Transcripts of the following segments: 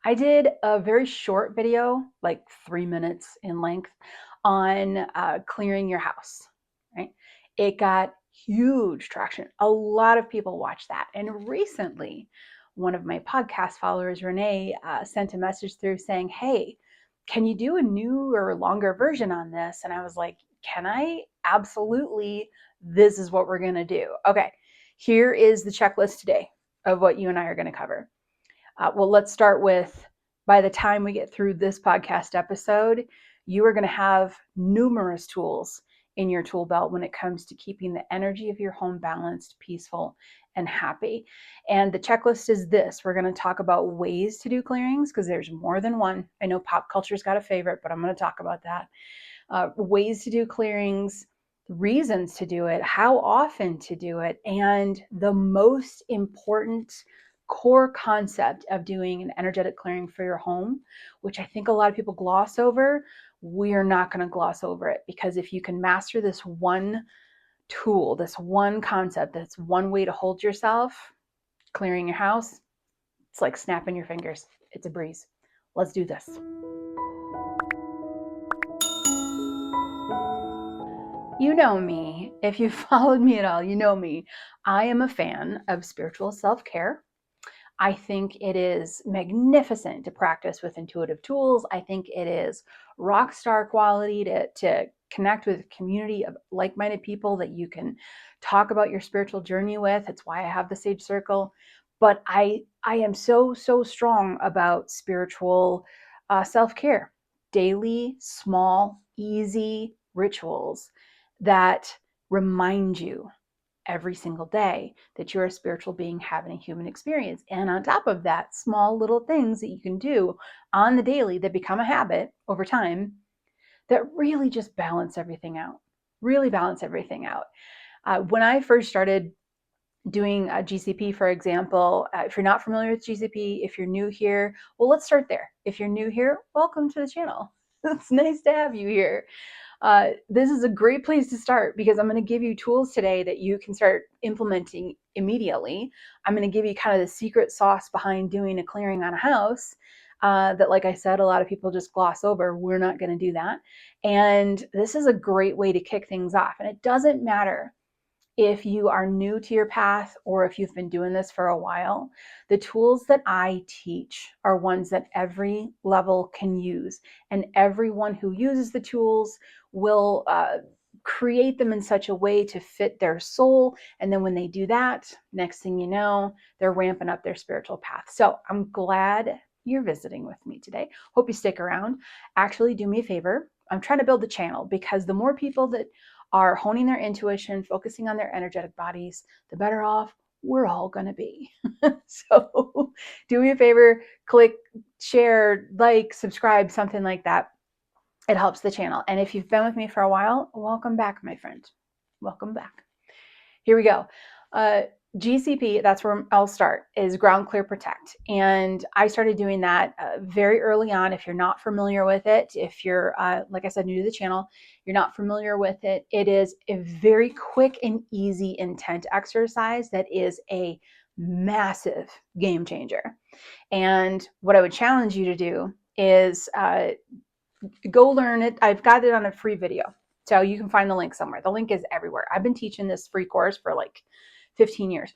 I did a very short video, like 3 minutes in length, on clearing your house, right? It got huge traction. A lot of people watched that. And recently, one of my podcast followers, Renee, sent a message through saying, hey, can you do a new or longer version on this? And I was like, can I? Absolutely. This is what we're going to do. Okay, here is the checklist today of what you and I are going to cover. Well, let's start with, by the time we get through this podcast episode, you are going to have numerous tools in your tool belt when it comes to keeping the energy of your home balanced, peaceful, and happy. And the checklist is this. We're going to talk about ways to do clearings because there's more than one. I know pop culture's got a favorite, but I'm going to talk about that. Ways to do clearings, reasons to do it, how often to do it, and the most important core concept of doing an energetic clearing for your home, which I think a lot of people gloss over. We are not going to gloss over it, because if you can master this one tool, this one concept, that's one way to hold yourself, clearing your house, it's like snapping your fingers. It's a breeze. Let's do this. You know me. If you've followed me at all, you know me. I am a fan of spiritual self-care. I think it is magnificent to practice with intuitive tools. I think it is rock star quality to connect with a community of like-minded people that you can talk about your spiritual journey with. It's why I have the Sage Circle. But I am so strong about spiritual self-care. Daily, small, easy rituals that remind you every single day that you're a spiritual being having a human experience. And on top of that, small little things that you can do on the daily that become a habit over time that really just balance everything out. Really balance everything out. When I first started doing a GCP, for example, if you're not familiar with GCP, if you're new here, well, let's start there. If you're new here, welcome to the channel. It's nice to have you here. This is a great place to start because I'm going to give you tools today that you can start implementing immediately. I'm going to give you kind of the secret sauce behind doing a clearing on a house that, like I said, a lot of people just gloss over. We're not going to do that. And this is a great way to kick things off. And it doesn't matter if you are new to your path or if you've been doing this for a while. The tools that I teach are ones that every level can use, and everyone who uses the tools will create them in such a way to fit their soul. And then when they do that, next thing you know, they're ramping up their spiritual path. So I'm glad you're visiting with me today. Hope you stick around. Actually, do me a favor. I'm trying to build the channel because the more people that are honing their intuition, focusing on their energetic bodies, the better off we're all going to be. So do me a favor, click, share, like, subscribe, something like that. It helps the channel. And if you've been with me for a while, welcome back, my friend. Welcome back. Here we go. GCP, that's where I'll start, is Ground Clear Protect. And I started doing that very early on. If you're not familiar with it, if you're, like I said, new to the channel, you're not familiar with it, it is a very quick and easy intent exercise that is a massive game changer. And what I would challenge you to do is go learn it. I've got it on a free video, so you can find the link somewhere. The link is everywhere. I've been teaching this free course for like 15 years.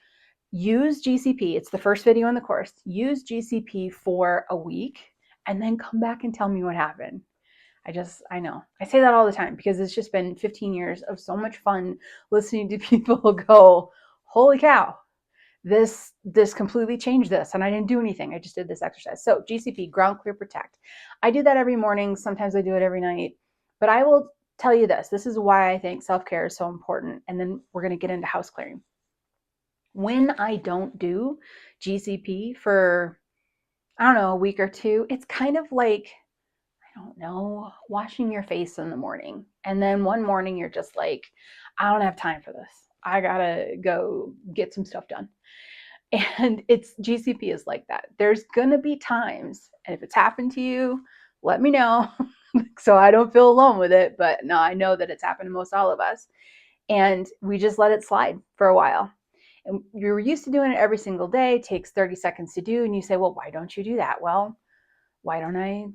Use GCP. It's the first video in the course. Use GCP for a week and then come back and tell me what happened. I know. I say that all the time because it's just been 15 years of so much fun listening to people go, holy cow, this completely changed this. And I didn't do anything. I just did this exercise. So GCP, Ground Clear Protect. I do that every morning. Sometimes I do it every night. But I will tell you this. This is why I think self-care is so important. And then we're going to get into house clearing. When I don't do GCP for, I don't know, a week or two, it's kind of like, I don't know, washing your face in the morning. And then one morning you're just like, I don't have time for this. I gotta go get some stuff done. And it's GCP is like that. There's gonna be times, and if it's happened to you, let me know so I don't feel alone with it. But no, I know that it's happened to most all of us. And we just let it slide for a while. And you're used to doing it every single day. It takes 30 seconds to do. And you say, well, why don't you do that? Well, Why don't I,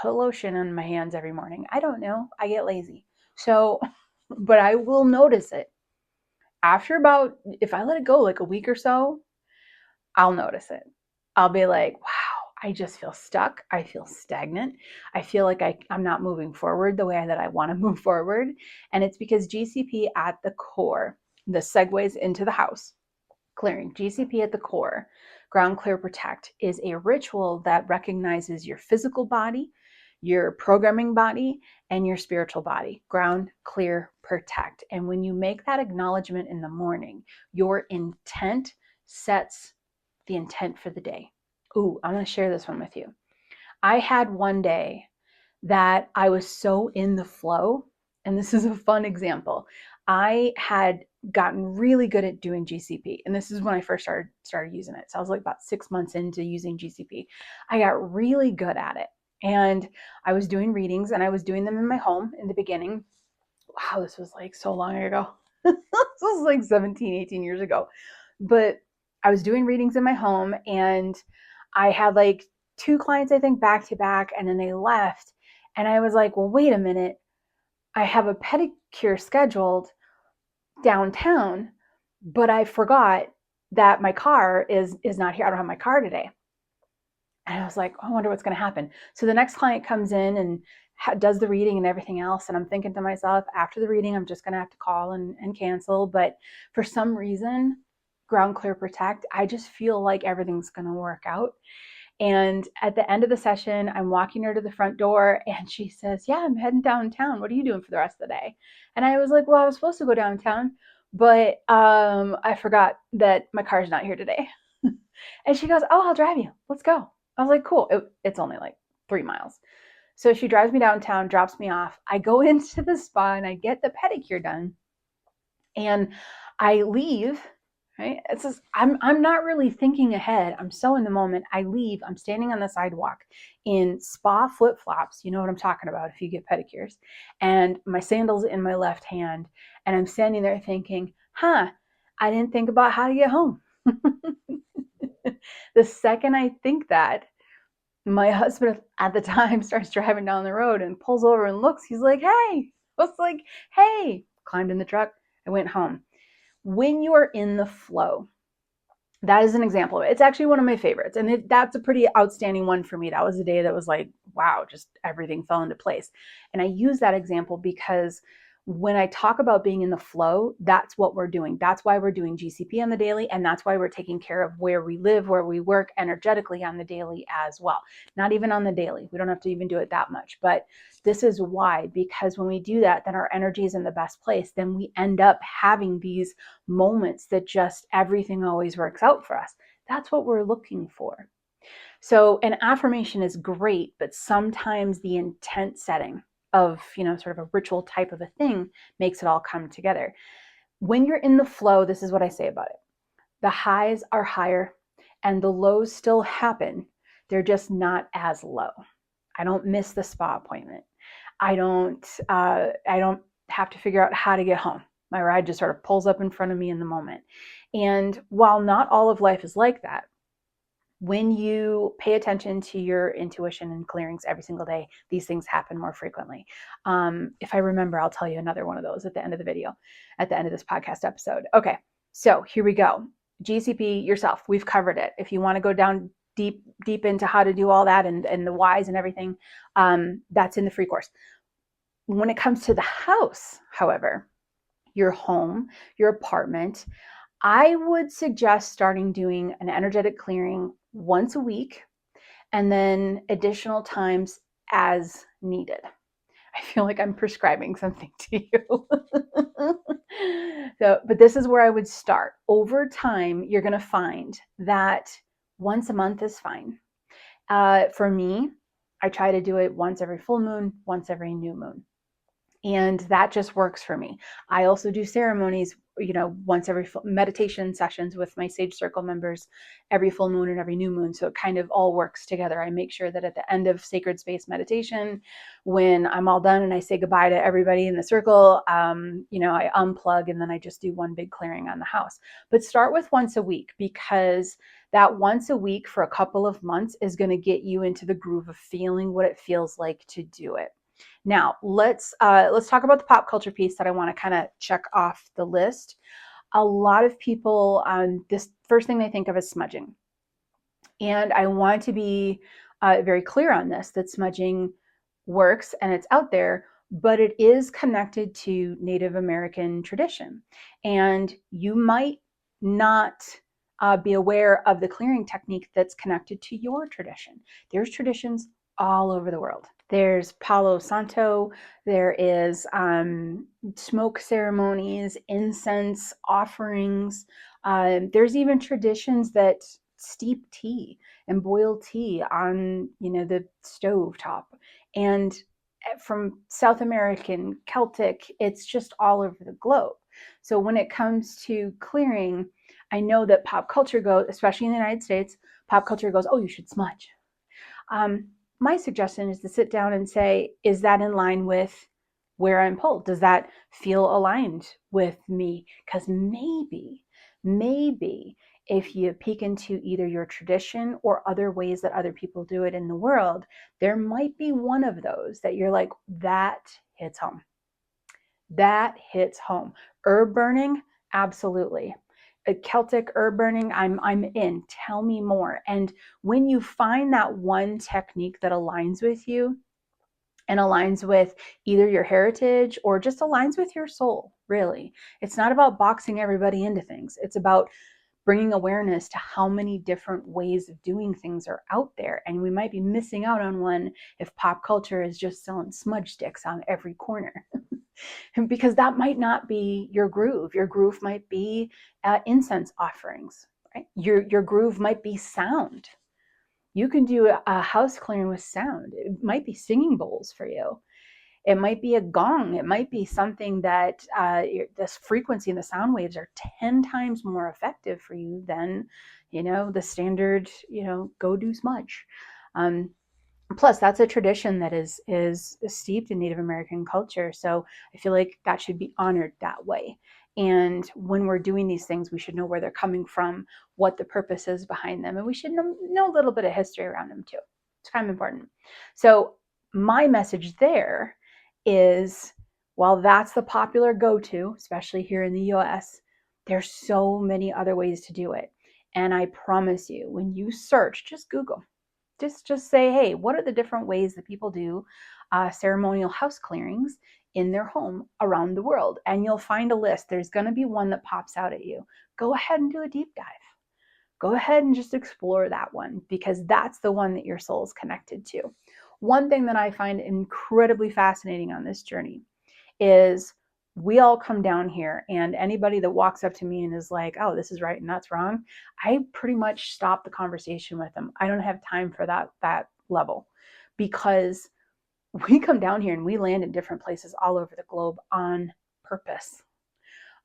put lotion on my hands every morning? I don't know. I get lazy. So, but I will notice it. After about, if I let it go like a week or so, I'll notice it. I'll be like, wow, I just feel stuck. I feel stagnant. I feel like I'm not moving forward the way that I want to move forward. And it's because GCP at the core, the segues into the house, clearing, GCP at the core, ground, clear, protect, is a ritual that recognizes your physical body, your programming body, and your spiritual body. Ground, clear, protect. And when you make that acknowledgement in the morning, your intent sets the intent for the day. Ooh, I'm going to share this one with you. I had one day that I was so in the flow, and this is a fun example. I had gotten really good at doing GCP, and this is when I first started using it. So I was like about 6 months into using GCP. I got really good at it, and I was doing readings, and I was doing them in my home in the beginning. Wow, this was like so long ago. This was like 17, 18 years ago. But I was doing readings in my home, and I had like 2 clients, I think, back to back, and then they left. And I was like, well, wait a minute. I have a pedicure scheduled downtown, but I forgot that my car is not here. I don't have my car today. And I was like, oh, I wonder what's going to happen. So the next client comes in and does the reading and everything else. And I'm thinking to myself, after the reading, I'm just going to have to call and cancel. But for some reason, ground, clear, protect, I just feel like everything's going to work out. And at the end of the session, I'm walking her to the front door, and she says, yeah, I'm heading downtown. What are you doing for the rest of the day? And I was like, well, I was supposed to go downtown, but I forgot that my car's not here today. And she goes, oh, I'll drive you. Let's go. I was like, cool. It's only like 3 miles. So she drives me downtown, drops me off. I go into the spa and I get the pedicure done. And I leave, right? It's just, I'm not really thinking ahead. I'm so in the moment. I leave. I'm standing on the sidewalk in spa flip-flops. You know what I'm talking about if you get pedicures. And my sandals in my left hand. And I'm standing there thinking, I didn't think about how to get home. The second I think that, my husband at the time starts driving down the road and pulls over and looks. He's like, hey. I was like, hey. Climbed in the truck. I went home. When you are in the flow, that is an example of it. It's actually one of my favorites. And that's a pretty outstanding one for me. That was a day that was like, wow, just everything fell into place. And I use that example because when I talk about being in the flow, that's what we're doing. That's why we're doing GCP on the daily. And that's why we're taking care of where we live, where we work energetically on the daily as well. Not even on the daily. We don't have to even do it that much. But this is why, because when we do that, then our energy is in the best place. Then we end up having these moments that just everything always works out for us. That's what we're looking for. So an affirmation is great, but sometimes the intent setting of, sort of a ritual type of a thing makes it all come together. When you're in the flow, this is what I say about it. The highs are higher and the lows still happen. They're just not as low. I don't miss the spa appointment. I don't have to figure out how to get home. My ride just sort of pulls up in front of me in the moment. And while not all of life is like that, when you pay attention to your intuition and clearings every single day, these things happen more frequently. If I remember, I'll tell you another one of those at the end of the video, at the end of this podcast episode. Okay, so here we go. GCP yourself, we've covered it. If you want to go down deep into how to do all that and the whys and everything, that's in the free course. When it comes to the house, however, your home, your apartment, I would suggest starting doing an energetic clearing once a week and then additional times as needed. I feel like I'm prescribing something to you. But this is where I would start. Over time, you're going to find that once a month is fine. For me, I try to do it once every full moon, once every new moon. And that just works for me. I also do ceremonies, once every meditation sessions with my Sage Circle members, every full moon and every new moon. So it kind of all works together. I make sure that at the end of Sacred Space meditation, when I'm all done and I say goodbye to everybody in the circle, I unplug and then I just do one big clearing on the house. But start with once a week because That once a week for a couple of months is going to get you into the groove of feeling what it feels like to do it. Now, let's talk about the pop culture piece that I want to kind of check off the list. A lot of people, this first thing they think of is smudging. And I want to be very clear on this, that smudging works and it's out there, but it is connected to Native American tradition. And you might not be aware of the clearing technique that's connected to your tradition. There's traditions all over the world. There's Palo Santo, there is smoke ceremonies, incense offerings. There's even traditions that steep tea and boil tea on, the stove top. And from South American, Celtic, it's just all over the globe. So when it comes to clearing, I know that pop culture goes, especially in the United States, pop culture goes, oh, you should smudge. My suggestion is to sit down and say, is that in line with where I'm pulled? Does that feel aligned with me? Because maybe if you peek into either your tradition or other ways that other people do it in the world, there might be one of those that you're like, that hits home. That hits home. Herb burning, absolutely. Celtic herb burning, I'm in. Tell me more. And when you find that one technique that aligns with you and aligns with either your heritage or just aligns with your soul, really, it's not about boxing everybody into things. It's about bringing awareness to how many different ways of doing things are out there. And we might be missing out on one if pop culture is just selling smudge sticks on every corner. Because that might not be your groove. Your groove might be incense offerings, right? Your groove might be sound. You can do a house clearing with sound. It might be singing bowls for you. It might be a gong. It might be something that this frequency and the sound waves are 10 times more effective for you than, the standard, go do smudge. Plus, that's a tradition that is steeped in Native American culture. So I feel like that should be honored that way. And when we're doing these things, we should know where they're coming from, what the purpose is behind them, and we should know a little bit of history around them too. It's kind of important. So my message there is, while that's the popular go-to, especially here in the US, there's so many other ways to do it. And I promise you, when you search, just Google. Just say, hey, what are the different ways that people do ceremonial house clearings in their home around the world? And you'll find a list. There's going to be one that pops out at you. Go ahead and do a deep dive. Go ahead and just explore that one, because that's the one that your soul is connected to. One thing that I find incredibly fascinating on this journey is we all come down here, and anybody that walks up to me and is like, oh, this is right and that's wrong, I pretty much stop the conversation with them. I don't have time for that level, because we come down here and we land in different places all over the globe on purpose.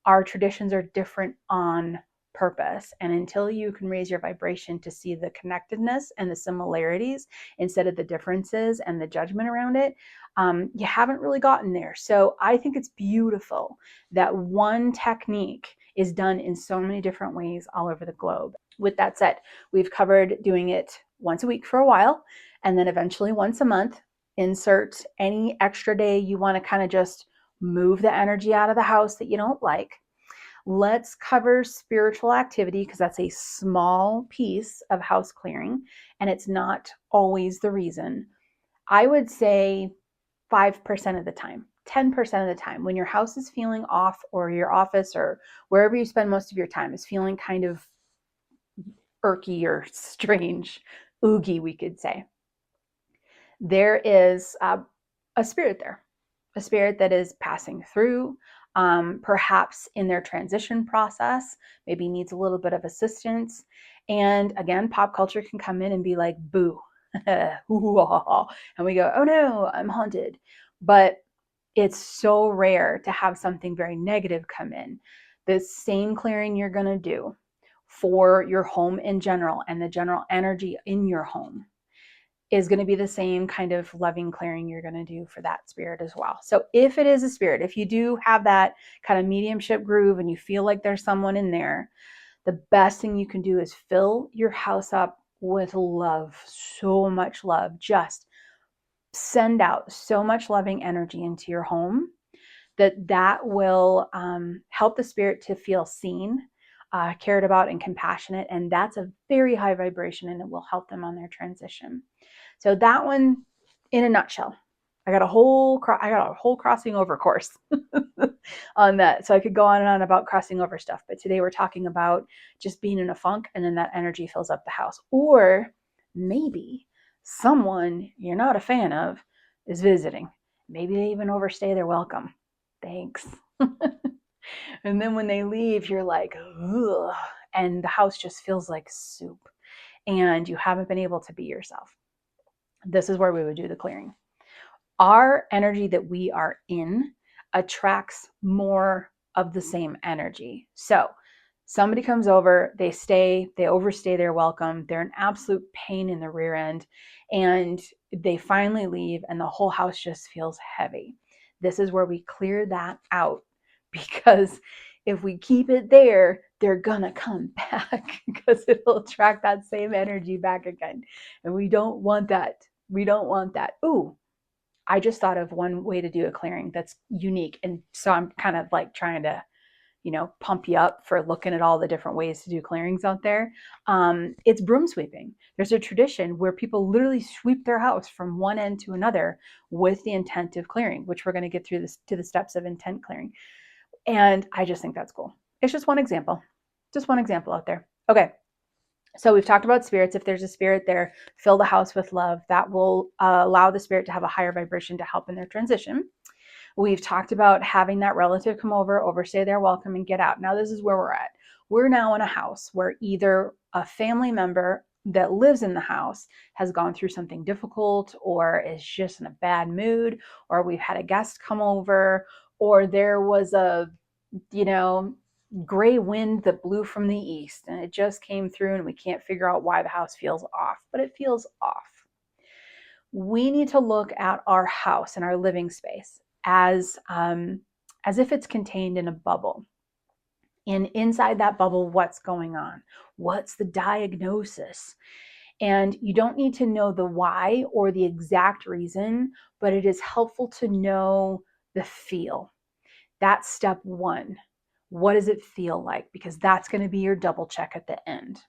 Our traditions are different on purpose. And until you can raise your vibration to see the connectedness and the similarities instead of the differences and the judgment around it, you haven't really gotten there. So I think it's beautiful that one technique is done in so many different ways all over the globe. With that said, we've covered doing it once a week for a while, and then eventually once a month. Insert any extra day you want to kind of just move the energy out of the house that you don't like. Let's cover spiritual activity, because that's a small piece of house clearing and it's not always the reason. I would say 5% of the time, 10% of the time, when your house is feeling off, or your office or wherever you spend most of your time is feeling kind of irky or strange, oogie, we could say, there is a spirit there, a spirit that is passing through, perhaps in their transition process, maybe needs a little bit of assistance. And again, pop culture can come in and be like, boo, and we go, oh no, I'm haunted. But it's so rare to have something very negative come in. The same clearing you're going to do for your home in general and the general energy in your home is going to be the same kind of loving clearing you're going to do for that spirit as well. So if it is a spirit, if you do have that kind of mediumship groove and you feel like there's someone in there, The best thing you can do is fill your house up with love, so much love. Just send out so much loving energy into your home that will help the spirit to feel seen, cared about, and compassionate. And that's a very high vibration, and it will help them on their transition. So that one, in a nutshell, I got a whole crossing over course on that. So I could go on and on about crossing over stuff, but today we're talking about just being in a funk, and then that energy fills up the house. Or maybe someone you're not a fan of is visiting. Maybe they even overstay their welcome. Thanks. And then when they leave, you're like, ugh, and the house just feels like soup, and you haven't been able to be yourself. This is where we would do the clearing. Our energy that we are in attracts more of the same energy. So somebody comes over, they overstay their welcome, they're an absolute pain in the rear end, and they finally leave, and the whole house just feels heavy. This is where we clear that out, because if we keep it there, they're gonna come back because it'll attract that same energy back again. And we don't want that. We don't want that. Ooh, I just thought of one way to do a clearing that's unique. And so I'm kind of like trying to, pump you up for looking at all the different ways to do clearings out there. It's broom sweeping. There's a tradition where people literally sweep their house from one end to another with the intent of clearing, which we're going to get through this to the steps of intent clearing. And I just think that's cool. It's just one example out there. Okay. So we've talked about spirits. If there's a spirit there, fill the house with love. That will allow the spirit to have a higher vibration to help in their transition. We've talked about having that relative come over, overstay their welcome, and get out. Now this is where we're at. We're now in a house where either a family member that lives in the house has gone through something difficult, or is just in a bad mood, or we've had a guest come over, or there was a, gray wind that blew from the east and it just came through, and we can't figure out why the house feels off, but it feels off. We need to look at our house and our living space as if it's contained in a bubble. And inside that bubble, what's going on? What's the diagnosis? And you don't need to know the why or the exact reason, but it is helpful to know the feel. That's step one. What does it feel like? Because that's going to be your double check at the end.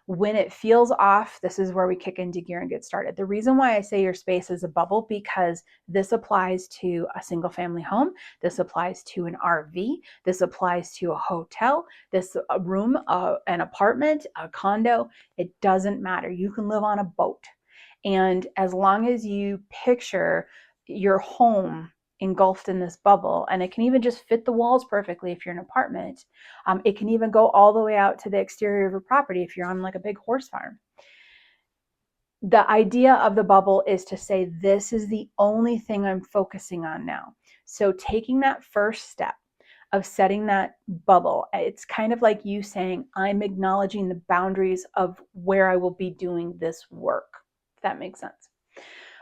When it feels off, this is where we kick into gear and get started. The reason why I say your space is a bubble, because this applies to a single family home. This applies to an RV. This applies to a hotel, a room, an apartment, a condo. It doesn't matter. You can live on a boat. And as long as you picture your home engulfed in this bubble, and it can even just fit the walls perfectly if you're an apartment. It can even go all the way out to the exterior of your property if you're on like a big horse farm. The idea of the bubble is to say, this is the only thing I'm focusing on now. So taking that first step of setting that bubble, it's kind of like you saying, I'm acknowledging the boundaries of where I will be doing this work. If that makes sense.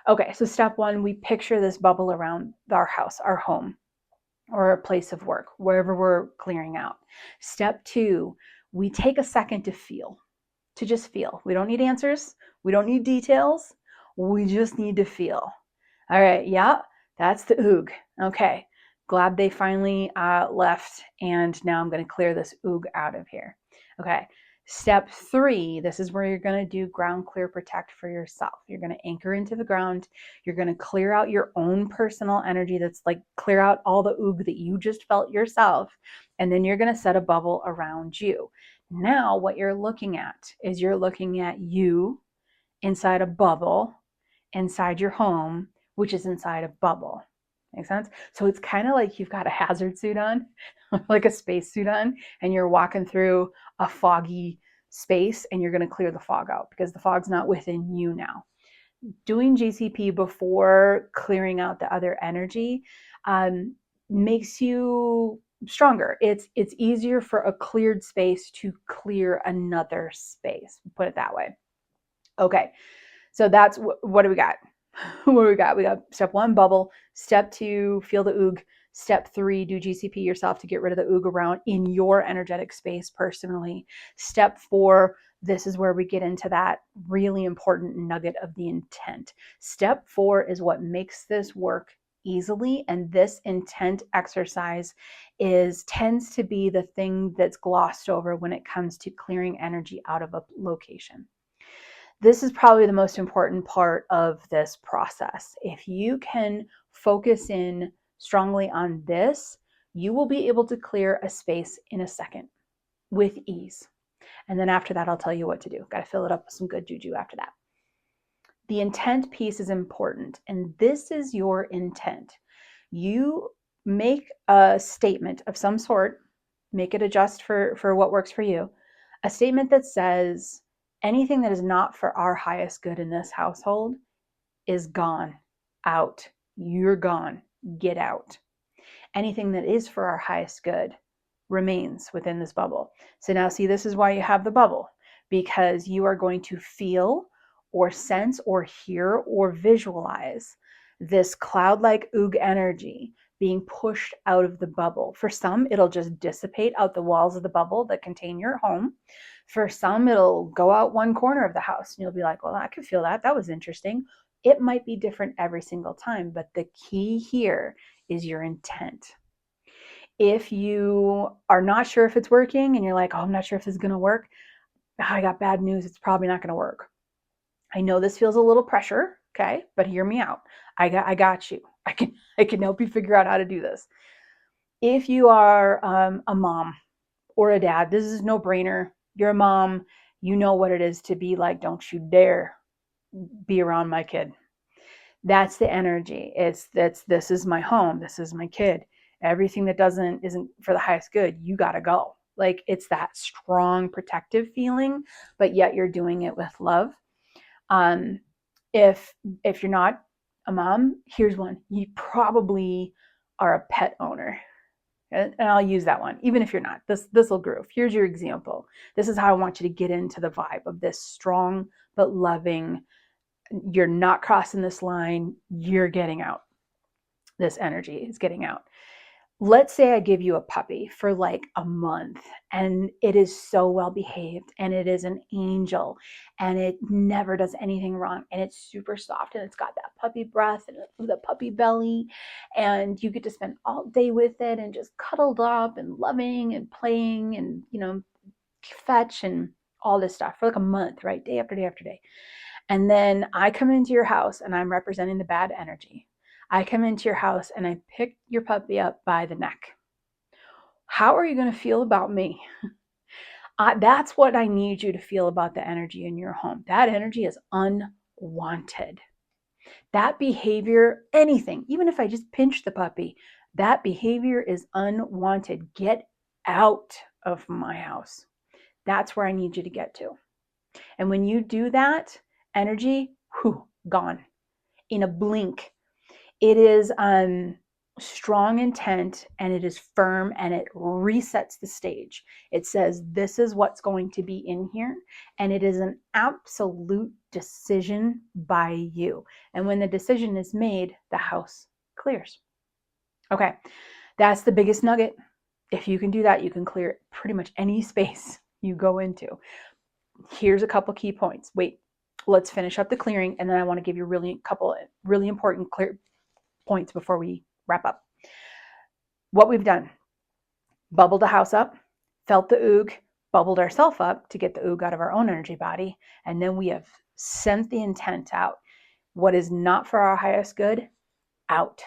Okay, so step one, we picture this bubble around our house, our home, or a place of work, wherever we're clearing out. Step two, we take a second to just feel. We don't need answers. We don't need details. We just need to feel. All right, yeah, that's the oog. Okay, glad they finally left, and now I'm going to clear this oog out of here. Okay. Step three, this is where you're going to do ground clear protect for yourself. You're going to anchor into the ground. You're going to clear out your own personal energy. That's like clear out all the oog that you just felt yourself. And then you're going to set a bubble around you. Now what you're looking at is you're looking at you inside a bubble, inside your home, which is inside a bubble. Make sense? So it's kind of like you've got a hazard suit on, like a space suit on, and you're walking through a foggy space, and you're going to clear the fog out because the fog's not within you now. Doing GCP before clearing out the other energy makes you stronger. It's easier for a cleared space to clear another space. Put it that way. Okay, so that's what do we got? What do we got? We got step one, bubble. Step two, feel the oog. Step 3, do GCP yourself to get rid of the oog around in your energetic space personally. Step 4, this is where we get into that really important nugget of the intent. Step 4 is what makes this work easily, and this intent exercise tends to be the thing that's glossed over when it comes to clearing energy out of a location. This is probably the most important part of this process. If you can focus in strongly on this, you will be able to clear a space in a second with ease. And then after that, I'll tell you what to do. Got to fill it up with some good juju after that. The intent piece is important, and this is your intent. You make a statement of some sort, make it adjust for what works for you. A statement that says, anything that is not for our highest good in this household is gone, out. You're gone. Get out. Anything that is for our highest good remains within this bubble. So now see, this is why you have the bubble, because you are going to feel or sense or hear or visualize this cloud-like oog energy being pushed out of the bubble. For some, it'll just dissipate out the walls of the bubble that contain your home. For some, it'll go out one corner of the house and you'll be like, well, I could feel that. That was interesting. It might be different every single time, but the key here is your intent. If you are not sure if it's working and you're like, oh, I'm not sure if this is going to work, I got bad news. It's probably not going to work. I know this feels a little pressure, okay, but hear me out. I got you. I can help you figure out how to do this. If you are a mom or a dad, this is no brainer. You're a mom. You know what it is to be like, don't you dare be around my kid. That's the energy. This is my home. This is my kid. Everything that isn't for the highest good, you got to go. Like, it's that strong protective feeling, but yet you're doing it with love. If you're not a mom, here's one. You probably are a pet owner. And I'll use that one, even if you're not. This will groove. Here's your example. This is how I want you to get into the vibe of this strong but loving. You're not crossing this line. You're getting out. This energy is getting out. Let's say I give you a puppy for like a month and it is so well behaved and it is an angel and it never does anything wrong and it's super soft and it's got that puppy breath and the puppy belly, and you get to spend all day with it and just cuddled up and loving and playing and, fetch and all this stuff for like a month, right? Day after day after day. And then I come into your house and I'm representing the bad energy. I come into your house and I pick your puppy up by the neck. How are you going to feel about me? That's what I need you to feel about the energy in your home. That energy is unwanted. That behavior, anything, even if I just pinch the puppy, that behavior is unwanted. Get out of my house. That's where I need you to get to. And when you do that, energy, gone in a blink. It is strong intent and it is firm and it resets the stage. It says, this is what's going to be in here. And it is an absolute decision by you. And when the decision is made, the house clears. Okay, that's the biggest nugget. If you can do that, you can clear pretty much any space you go into. Here's a couple key points. Wait, let's finish up the clearing. And then I want to give you a couple really important clear points before we wrap up. What we've done: bubbled the house up, felt the oog, bubbled ourselves up to get the oog out of our own energy body, and then we have sent the intent out. What is not for our highest good, out.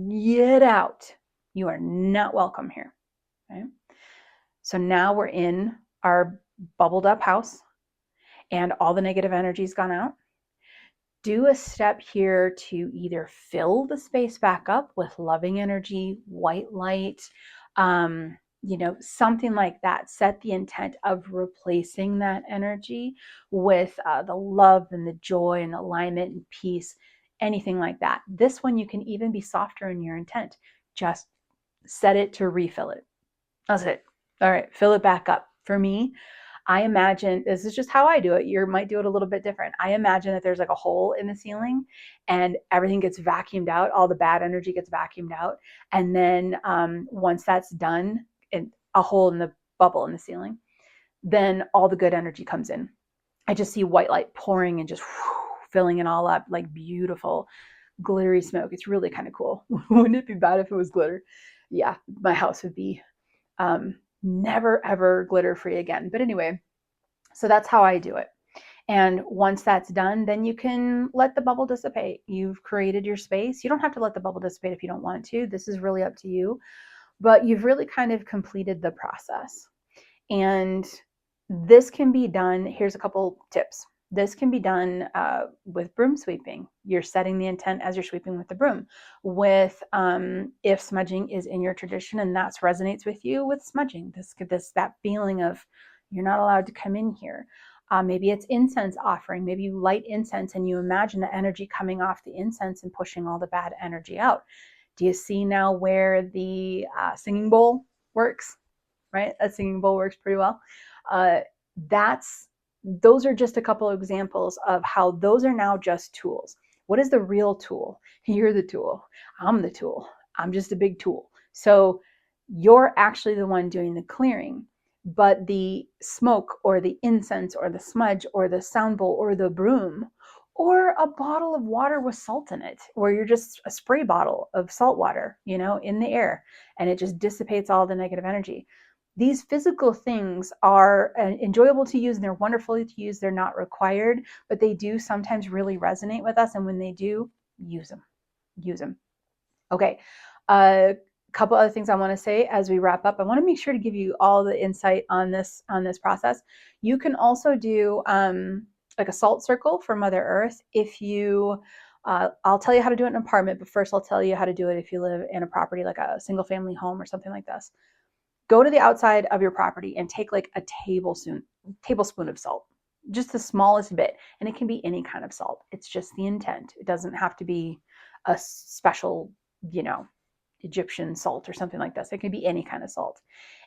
Get out. You are not welcome here. Okay? So now we're in our bubbled up house and all the negative energy's gone out. Do a step here to either fill the space back up with loving energy, white light, something like that. Set the intent of replacing that energy with the love and the joy and alignment and peace, anything like that. This one, you can even be softer in your intent. Just set it to refill it. That's it. All right, fill it back up. For me, I imagine, this is just how I do it. You might do it a little bit different. I imagine that there's like a hole in the ceiling and everything gets vacuumed out. All the bad energy gets vacuumed out. And then once that's done, a hole in the bubble in the ceiling, then all the good energy comes in. I just see white light pouring and just filling it all up, like beautiful glittery smoke. It's really kind of cool. Wouldn't it be bad if it was glitter? Yeah, my house would be never ever glitter free again. But anyway, so that's how I do it. And once that's done, then you can let the bubble dissipate. You've created your space. You don't have to let the bubble dissipate if you don't want to. This is really up to you. But you've really kind of completed the process. And this can be done. Here's a couple tips. This can be done with broom sweeping. You're setting the intent as you're sweeping with the broom. With if smudging is in your tradition and that resonates with you, with smudging, that feeling of you're not allowed to come in here. Maybe it's incense offering. Maybe you light incense and you imagine the energy coming off the incense and pushing all the bad energy out. Do you see now where the singing bowl works? Right? A singing bowl works pretty well. Those are just a couple of examples of how those are now just tools. What is the real tool? You're the tool. I'm the tool. I'm just a big tool. So you're actually the one doing the clearing, but the smoke or the incense or the smudge or the sound bowl or the broom or a bottle of water with salt in it, or you're just a spray bottle of salt water, in the air, and it just dissipates all the negative energy. These physical things are enjoyable to use and they're wonderful to use. They're not required, but they do sometimes really resonate with us. And when they do, use them. Use them. Okay. A couple other things I want to say as we wrap up. I want to make sure to give you all the insight on this process. You can also do like a salt circle for Mother Earth. If you I'll tell you how to do it in an apartment, but first I'll tell you how to do it if you live in a property like a single family home or something like this. Go to the outside of your property and take like a tablespoon of salt, just the smallest bit. And it can be any kind of salt. It's just the intent. It doesn't have to be a special, Egyptian salt or something like this. It can be any kind of salt.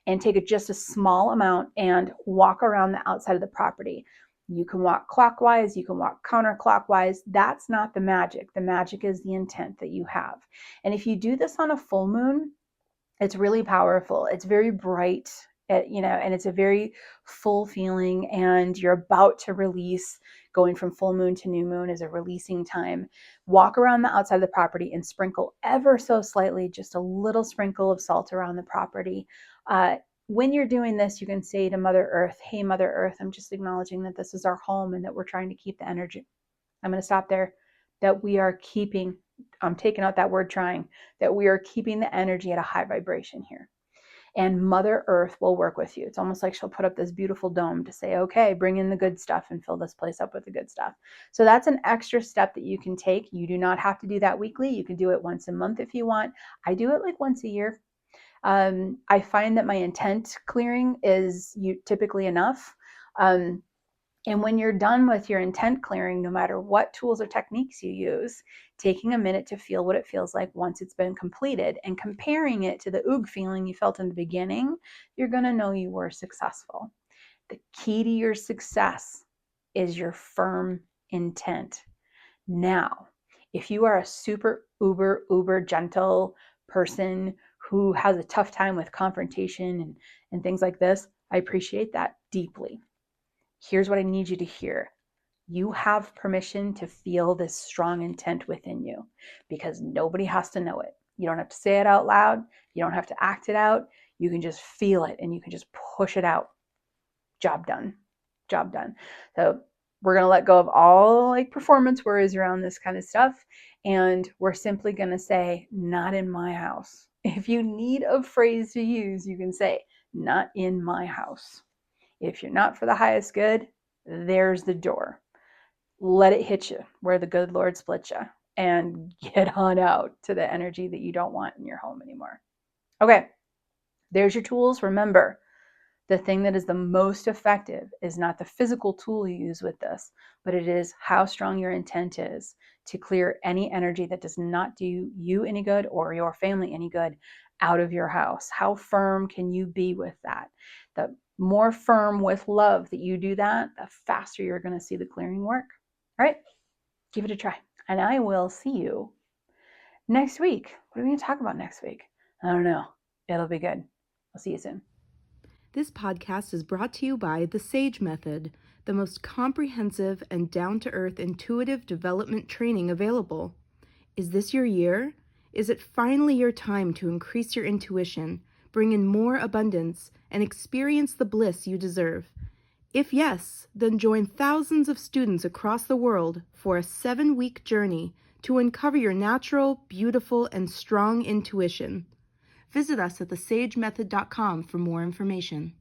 And take just a small amount and walk around the outside of the property. You can walk clockwise, you can walk counterclockwise. That's not the magic. The magic is the intent that you have. And if you do this on a full moon, it's really powerful. It's very bright, and it's a very full feeling, and you're about to release. Going from full moon to new moon is a releasing time. Walk around the outside of the property and sprinkle ever so slightly, just a little sprinkle of salt around the property. When you're doing this, you can say to Mother Earth, hey, Mother Earth, I'm just acknowledging that this is our home and that we're trying to keep the energy. I'm going to stop there. That we are keeping, I'm taking out that word trying, that we are keeping the energy at a high vibration here. And Mother Earth will work with you. It's almost like she'll put up this beautiful dome to say, okay, bring in the good stuff and fill this place up with the good stuff. So that's an extra step that you can take. You do not have to do that weekly. You can do it once a month if you want. I do it like once a year. I find that my intent clearing is typically enough. And when you're done with your intent clearing, no matter what tools or techniques you use, taking a minute to feel what it feels like once it's been completed and comparing it to the oog feeling you felt in the beginning, you're going to know you were successful. The key to your success is your firm intent. Now, if you are a super uber gentle person who has a tough time with confrontation and things like this, I appreciate that deeply. Here's what I need you to hear. You have permission to feel this strong intent within you because nobody has to know it. You don't have to say it out loud. You don't have to act it out. You can just feel it and you can just push it out. Job done. Job done. So we're going to let go of all performance worries around this kind of stuff. And we're simply going to say, not in my house. If you need a phrase to use, you can say, not in my house. If you're not for the highest good, there's the door. Let it hit you where the good Lord split you and get on out to the energy that you don't want in your home anymore. Okay, there's your tools. Remember, the thing that is the most effective is not the physical tool you use with this, but it is how strong your intent is to clear any energy that does not do you any good or your family any good out of your house. How firm can you be with that? more firm with love that you do that, the faster you're going to see the clearing work. All right, give it a try. And I will see you next week. What are we going to talk about next week? I don't know. It'll be good. I'll see you soon. This podcast is brought to you by the SAGE Method, the most comprehensive and down-to-earth intuitive development training available. Is this your year? Is it finally your time to increase your intuition, bring in more abundance, and experience the bliss you deserve? If yes, then join thousands of students across the world for a 7-week journey to uncover your natural, beautiful, and strong intuition. Visit us at thesagemethod.com for more information.